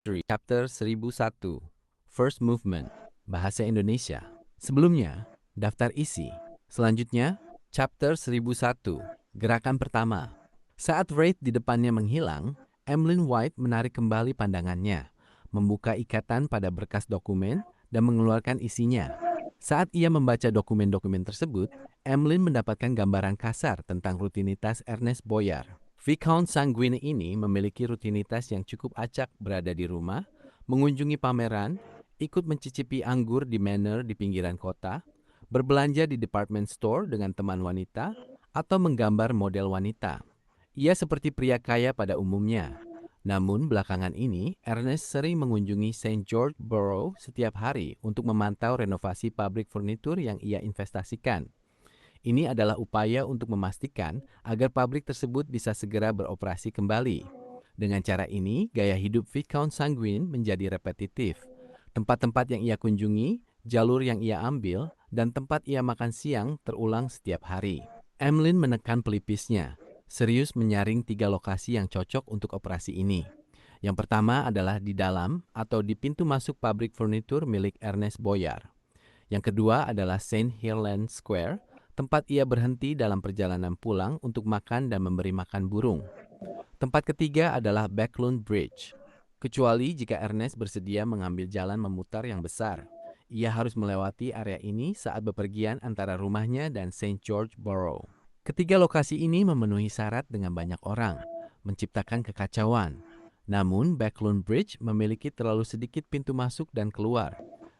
History, Chapter 1001, First Movement, Bahasa Indonesia. Sebelumnya, daftar isi. Selanjutnya, Chapter 1001, Gerakan Pertama. Saat Wraith di depannya menghilang, Emlyn White menarik kembali pandangannya, membuka ikatan pada berkas dokumen, dan mengeluarkan isinya. Saat ia membaca dokumen-dokumen tersebut, Emlyn mendapatkan gambaran kasar tentang rutinitas Ernest Boyar. Viscount Sanguine ini memiliki rutinitas yang cukup acak, berada di rumah, mengunjungi pameran, ikut mencicipi anggur di manor di pinggiran kota, berbelanja di department store dengan teman wanita, atau menggambar model wanita. Ia seperti pria kaya pada umumnya. Namun belakangan ini, Ernest sering mengunjungi St. George Borough setiap hari untuk memantau renovasi pabrik furnitur yang ia investasikan. Ini adalah upaya untuk memastikan agar pabrik tersebut bisa segera beroperasi kembali. Dengan cara ini, gaya hidup Viscount Sanguine menjadi repetitif. Tempat-tempat yang ia kunjungi, jalur yang ia ambil, dan tempat ia makan siang terulang setiap hari. Emlyn menekan pelipisnya, serius menyaring 3 lokasi yang cocok untuk operasi ini. Yang pertama adalah di dalam atau di pintu masuk pabrik furnitur milik Ernest Boyar. Yang kedua adalah St. Helens Square, tempat ia berhenti dalam perjalanan pulang untuk makan dan memberi makan burung. Tempat ketiga adalah Backlund Bridge. Kecuali jika Ernest bersedia mengambil jalan memutar yang besar. Ia harus melewati area ini saat bepergian antara rumahnya dan St. George Borough. Ketiga lokasi ini memenuhi syarat dengan banyak orang, menciptakan kekacauan. Namun, Backlund Bridge memiliki terlalu sedikit pintu masuk dan keluar.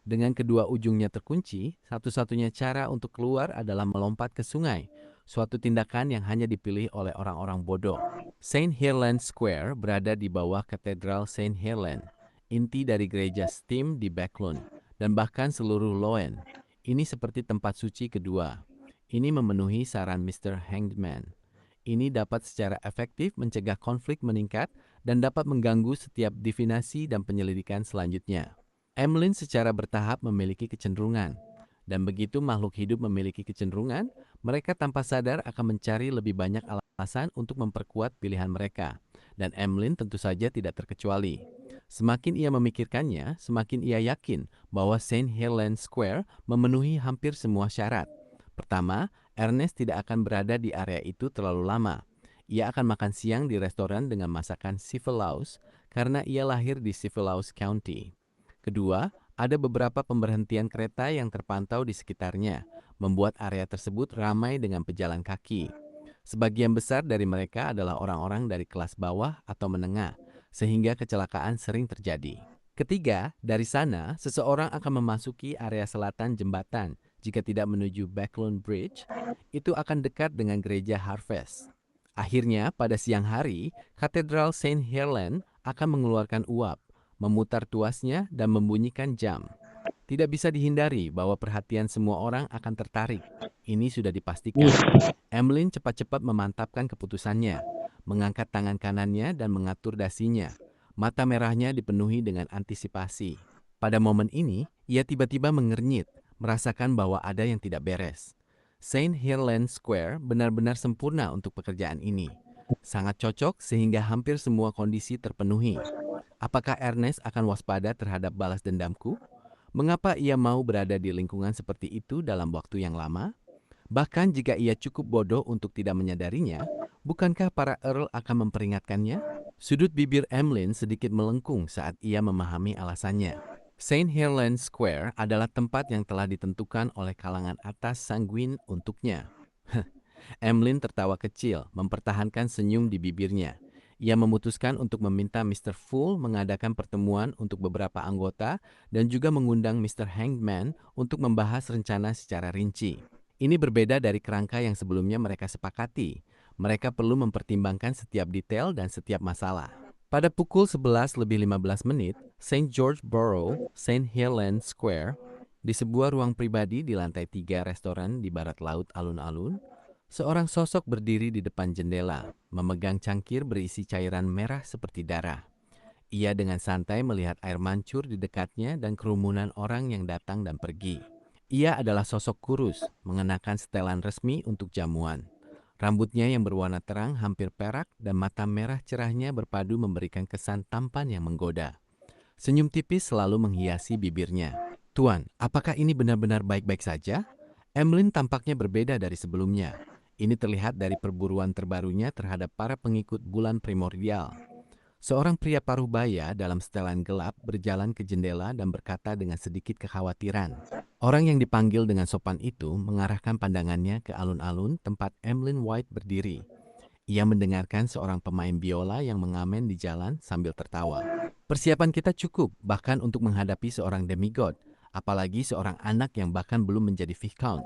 Dengan kedua ujungnya terkunci, satu-satunya cara untuk keluar adalah melompat ke sungai, suatu tindakan yang hanya dipilih oleh orang-orang bodoh. St. Helens Square berada di bawah Katedral St. Helen, inti dari gereja Steam di Backlund, dan bahkan seluruh Loen. Ini seperti tempat suci kedua. Ini memenuhi saran Mr. Hangman. Ini dapat secara efektif mencegah konflik meningkat dan dapat mengganggu setiap divinasi dan penyelidikan selanjutnya. Emlyn secara bertahap memiliki kecenderungan, dan begitu makhluk hidup memiliki kecenderungan, mereka tanpa sadar akan mencari lebih banyak alasan untuk memperkuat pilihan mereka, dan Emlyn tentu saja tidak terkecuali. Semakin ia memikirkannya, semakin ia yakin bahwa St. Helens Square memenuhi hampir semua syarat. Pertama, Ernest tidak akan berada di area itu terlalu lama. Ia akan makan siang di restoran dengan masakan Civilhouse karena ia lahir di Civilhouse County. Kedua, ada beberapa pemberhentian kereta yang terpantau di sekitarnya, membuat area tersebut ramai dengan pejalan kaki. Sebagian besar dari mereka adalah orang-orang dari kelas bawah atau menengah, sehingga kecelakaan sering terjadi. Ketiga, dari sana, seseorang akan memasuki area selatan jembatan. Jika tidak menuju Backlund Bridge, itu akan dekat dengan gereja Harvest. Akhirnya, pada siang hari, Katedral St. Helen akan mengeluarkan uap, memutar tuasnya dan membunyikan jam. Tidak bisa dihindari bahwa perhatian semua orang akan tertarik. Ini sudah dipastikan. Emlyn cepat-cepat memantapkan keputusannya, mengangkat tangan kanannya dan mengatur dasinya. Mata merahnya dipenuhi dengan antisipasi. Pada momen ini, ia tiba-tiba mengernyit, merasakan bahwa ada yang tidak beres. St. Helens Square benar-benar sempurna untuk pekerjaan ini. Sangat cocok sehingga hampir semua kondisi terpenuhi. Apakah Ernest akan waspada terhadap balas dendamku? Mengapa ia mau berada di lingkungan seperti itu dalam waktu yang lama? Bahkan jika ia cukup bodoh untuk tidak menyadarinya, bukankah para Earl akan memperingatkannya? Sudut bibir Emlyn sedikit melengkung saat ia memahami alasannya. St. Helens Square adalah tempat yang telah ditentukan oleh kalangan atas Sanguine untuknya. Emlyn tertawa kecil, mempertahankan senyum di bibirnya. Ia memutuskan untuk meminta Mr. Fool mengadakan pertemuan untuk beberapa anggota dan juga mengundang Mr. Hangman untuk membahas rencana secara rinci. Ini berbeda dari kerangka yang sebelumnya mereka sepakati. Mereka perlu mempertimbangkan setiap detail dan setiap masalah. Pada pukul 11 lebih 15 menit, St. George Borough, St. Helens Square, di sebuah ruang pribadi di lantai 3 restoran di barat laut alun-alun, seorang sosok berdiri di depan jendela, memegang cangkir berisi cairan merah seperti darah. Ia dengan santai melihat air mancur di dekatnya dan kerumunan orang yang datang dan pergi. Ia adalah sosok kurus, mengenakan setelan resmi untuk jamuan. Rambutnya yang berwarna terang hampir perak dan mata merah cerahnya berpadu memberikan kesan tampan yang menggoda. Senyum tipis selalu menghiasi bibirnya. Tuan, apakah ini benar-benar baik-baik saja? Emlyn tampaknya berbeda dari sebelumnya. Ini terlihat dari perburuan terbarunya terhadap para pengikut bulan primordial. Seorang pria paruh baya dalam setelan gelap berjalan ke jendela dan berkata dengan sedikit kekhawatiran. Orang yang dipanggil dengan sopan itu mengarahkan pandangannya ke alun-alun tempat Emlyn White berdiri. Ia mendengarkan seorang pemain biola yang mengamen di jalan sambil tertawa. Persiapan kita cukup bahkan untuk menghadapi seorang demigod, apalagi seorang anak yang bahkan belum menjadi Viscount.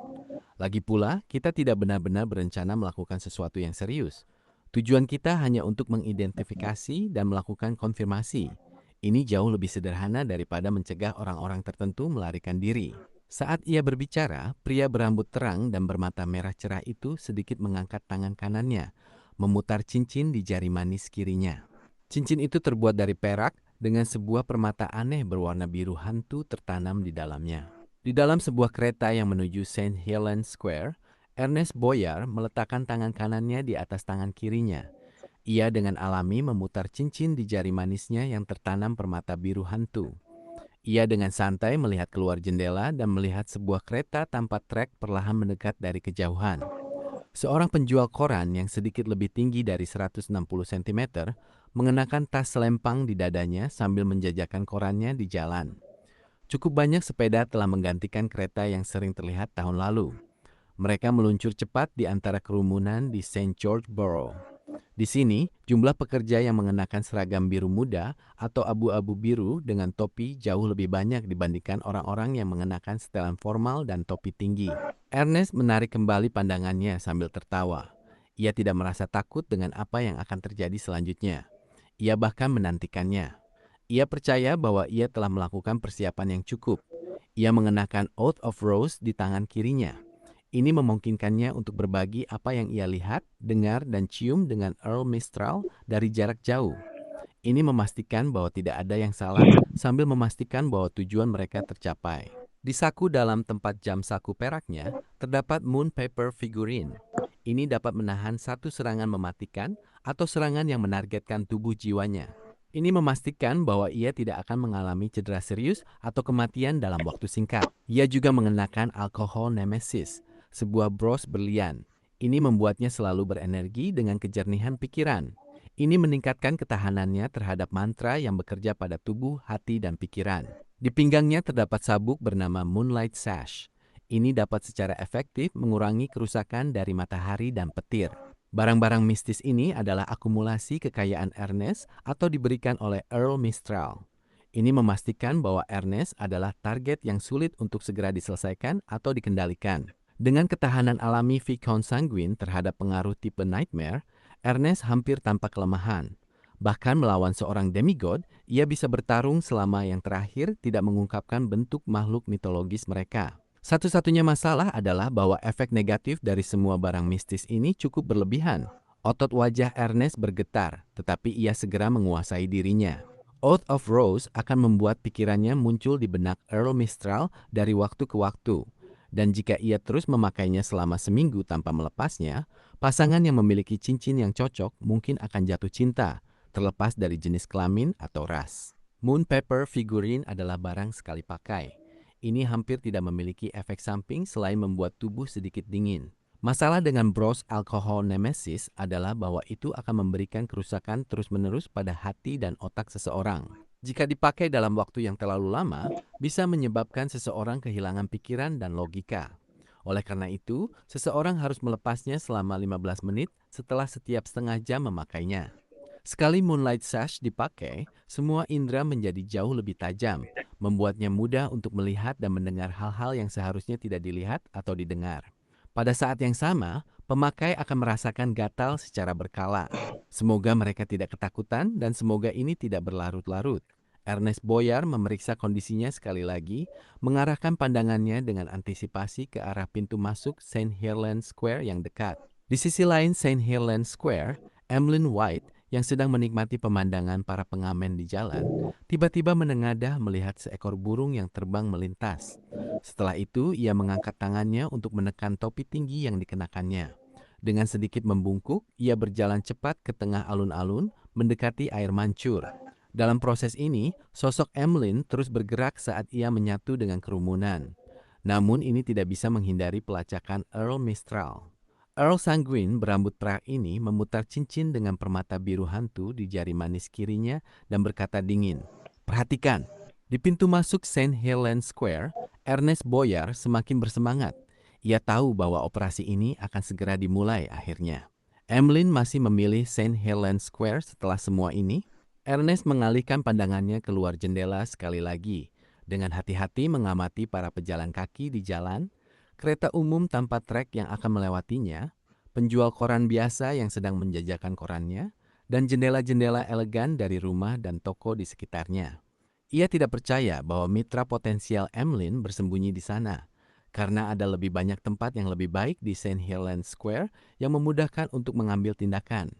Lagi pula, kita tidak benar-benar berencana melakukan sesuatu yang serius. Tujuan kita hanya untuk mengidentifikasi dan melakukan konfirmasi. Ini jauh lebih sederhana daripada mencegah orang-orang tertentu melarikan diri. Saat ia berbicara, pria berambut terang dan bermata merah cerah itu sedikit mengangkat tangan kanannya, memutar cincin di jari manis kirinya. Cincin itu terbuat dari perak dengan sebuah permata aneh berwarna biru hantu tertanam di dalamnya. Di dalam sebuah kereta yang menuju Saint Helens Square, Ernest Boyar meletakkan tangan kanannya di atas tangan kirinya. Ia dengan alami memutar cincin di jari manisnya yang tertanam permata biru hantu. Ia dengan santai melihat keluar jendela dan melihat sebuah kereta tanpa trek perlahan mendekat dari kejauhan. Seorang penjual koran yang sedikit lebih tinggi dari 160 cm mengenakan tas selempang di dadanya sambil menjajakan korannya di jalan. Cukup banyak sepeda telah menggantikan kereta yang sering terlihat tahun lalu. Mereka meluncur cepat di antara kerumunan di St. George Borough. Di sini, jumlah pekerja yang mengenakan seragam biru muda atau abu-abu biru dengan topi jauh lebih banyak dibandingkan orang-orang yang mengenakan setelan formal dan topi tinggi. Ernest menarik kembali pandangannya sambil tertawa. Ia tidak merasa takut dengan apa yang akan terjadi selanjutnya. Ia bahkan menantikannya. Ia percaya bahwa ia telah melakukan persiapan yang cukup. Ia mengenakan Oath of Rose di tangan kirinya. Ini memungkinkannya untuk berbagi apa yang ia lihat, dengar, dan cium dengan Earl Mistral dari jarak jauh. Ini memastikan bahwa tidak ada yang salah sambil memastikan bahwa tujuan mereka tercapai. Di saku dalam tempat jam saku peraknya, terdapat Moon Paper figurine. Ini dapat menahan satu serangan mematikan atau serangan yang menargetkan tubuh jiwanya. Ini memastikan bahwa ia tidak akan mengalami cedera serius atau kematian dalam waktu singkat. Ia juga mengenakan Alcohol Nemesis, sebuah bros berlian. Ini membuatnya selalu berenergi dengan kejernihan pikiran. Ini meningkatkan ketahanannya terhadap mantra yang bekerja pada tubuh, hati, dan pikiran. Di pinggangnya terdapat sabuk bernama Moonlight Sash. Ini dapat secara efektif mengurangi kerusakan dari matahari dan petir. Barang-barang mistis ini adalah akumulasi kekayaan Ernest atau diberikan oleh Earl Mistral. Ini memastikan bahwa Ernest adalah target yang sulit untuk segera diselesaikan atau dikendalikan. Dengan ketahanan alami Viscount Sanguine terhadap pengaruh tipe Nightmare, Ernest hampir tanpa kelemahan. Bahkan melawan seorang demigod, ia bisa bertarung selama yang terakhir tidak mengungkapkan bentuk makhluk mitologis mereka. Satu-satunya masalah adalah bahwa efek negatif dari semua barang mistis ini cukup berlebihan. Otot wajah Ernest bergetar, tetapi ia segera menguasai dirinya. Oath of Rose akan membuat pikirannya muncul di benak Earl Mistral dari waktu ke waktu. Dan jika ia terus memakainya selama seminggu tanpa melepasnya, pasangan yang memiliki cincin yang cocok mungkin akan jatuh cinta, terlepas dari jenis kelamin atau ras. Moon Paper figurine adalah barang sekali pakai. Ini hampir tidak memiliki efek samping selain membuat tubuh sedikit dingin. Masalah dengan bros Alcohol Nemesis adalah bahwa itu akan memberikan kerusakan terus-menerus pada hati dan otak seseorang. Jika dipakai dalam waktu yang terlalu lama, bisa menyebabkan seseorang kehilangan pikiran dan logika. Oleh karena itu, seseorang harus melepasnya selama 15 menit setelah setiap setengah jam memakainya. Sekali Moonlight Sash dipakai, semua indera menjadi jauh lebih tajam, membuatnya mudah untuk melihat dan mendengar hal-hal yang seharusnya tidak dilihat atau didengar. Pada saat yang sama, pemakai akan merasakan gatal secara berkala. Semoga mereka tidak ketakutan dan semoga ini tidak berlarut-larut. Ernest Boyar memeriksa kondisinya sekali lagi, mengarahkan pandangannya dengan antisipasi ke arah pintu masuk Saint Helens Square yang dekat. Di sisi lain Saint Helens Square, Emlyn White yang sedang menikmati pemandangan para pengamen di jalan, tiba-tiba menengadah melihat seekor burung yang terbang melintas. Setelah itu, ia mengangkat tangannya untuk menekan topi tinggi yang dikenakannya. Dengan sedikit membungkuk, ia berjalan cepat ke tengah alun-alun, mendekati air mancur. Dalam proses ini, sosok Emlyn terus bergerak saat ia menyatu dengan kerumunan. Namun ini tidak bisa menghindari pelacakan Earl Mistral. Earl Sanguine berambut perak ini memutar cincin dengan permata biru hantu di jari manis kirinya dan berkata dingin, "Perhatikan." Di pintu masuk St. Helens Square, Ernest Boyar semakin bersemangat. Ia tahu bahwa operasi ini akan segera dimulai akhirnya. Emlyn masih memilih St. Helens Square setelah semua ini. Ernest mengalihkan pandangannya keluar jendela sekali lagi. Dengan hati-hati mengamati para pejalan kaki di jalan, kereta umum tanpa trek yang akan melewatinya, penjual koran biasa yang sedang menjajakan korannya, dan jendela-jendela elegan dari rumah dan toko di sekitarnya. Ia tidak percaya bahwa mitra potensial Emlyn bersembunyi di sana, karena ada lebih banyak tempat yang lebih baik di St. Helens Square yang memudahkan untuk mengambil tindakan.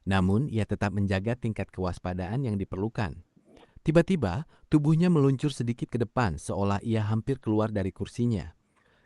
Namun, ia tetap menjaga tingkat kewaspadaan yang diperlukan. Tiba-tiba, tubuhnya meluncur sedikit ke depan seolah ia hampir keluar dari kursinya.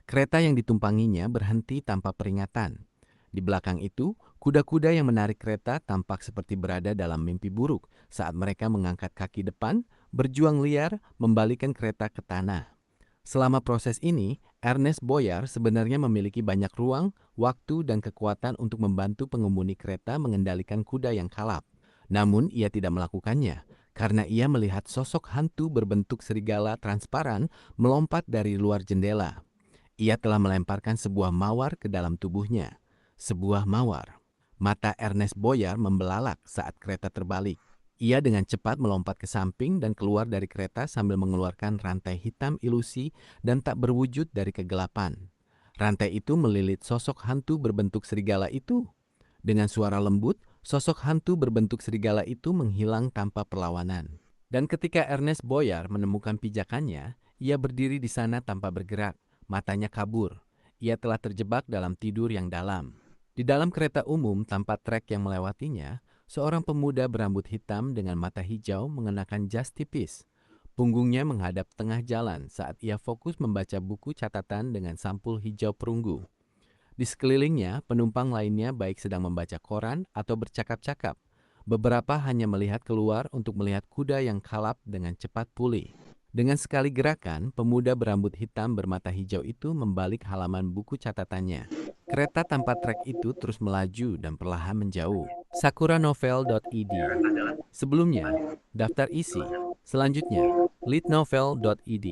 Kereta yang ditumpanginya berhenti tanpa peringatan. Di belakang itu, kuda-kuda yang menarik kereta tampak seperti berada dalam mimpi buruk saat mereka mengangkat kaki depan, berjuang liar, membalikkan kereta ke tanah. Selama proses ini, Ernest Boyar sebenarnya memiliki banyak ruang, waktu, dan kekuatan untuk membantu pengemudi kereta mengendalikan kuda yang kalap. Namun, ia tidak melakukannya karena ia melihat sosok hantu berbentuk serigala transparan melompat dari luar jendela. Ia telah melemparkan sebuah mawar ke dalam tubuhnya. Sebuah mawar. Mata Ernest Boyar membelalak saat kereta terbalik. Ia dengan cepat melompat ke samping dan keluar dari kereta sambil mengeluarkan rantai hitam ilusi dan tak berwujud dari kegelapan. Rantai itu melilit sosok hantu berbentuk serigala itu. Dengan suara lembut, sosok hantu berbentuk serigala itu menghilang tanpa perlawanan. Dan ketika Ernest Boyar menemukan pijakannya, ia berdiri di sana tanpa bergerak, matanya kabur. Ia telah terjebak dalam tidur yang dalam. Di dalam kereta umum tanpa trek yang melewatinya, seorang pemuda berambut hitam dengan mata hijau mengenakan jas tipis. Punggungnya menghadap tengah jalan saat ia fokus membaca buku catatan dengan sampul hijau perunggu. Di sekelilingnya, penumpang lainnya baik sedang membaca koran atau bercakap-cakap. Beberapa hanya melihat keluar untuk melihat kuda yang kalap dengan cepat pulih. Dengan sekali gerakan, pemuda berambut hitam bermata hijau itu membalik halaman buku catatannya. Kereta tanpa trek itu terus melaju dan perlahan menjauh. Sakuranovel.ed. Sebelumnya, daftar isi. Selanjutnya, leadnovel.ed.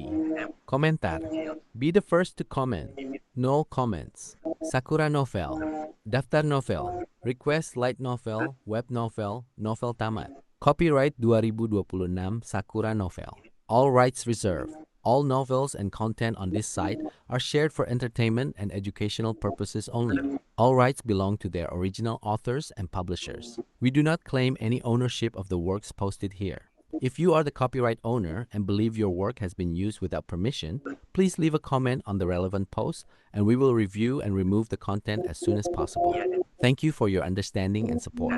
Komentar. Be the first to comment. No comments. Sakura Novel. Daftar novel. Request light novel, web novel, novel tamat. Copyright 2026 Sakura Novel. All rights reserved. All novels and content on this site are shared for entertainment and educational purposes only. All rights belong to their original authors and publishers. We do not claim any ownership of the works posted here. If you are the copyright owner and believe your work has been used without permission, please leave a comment on the relevant post and we will review and remove the content as soon as possible. Thank you for your understanding and support.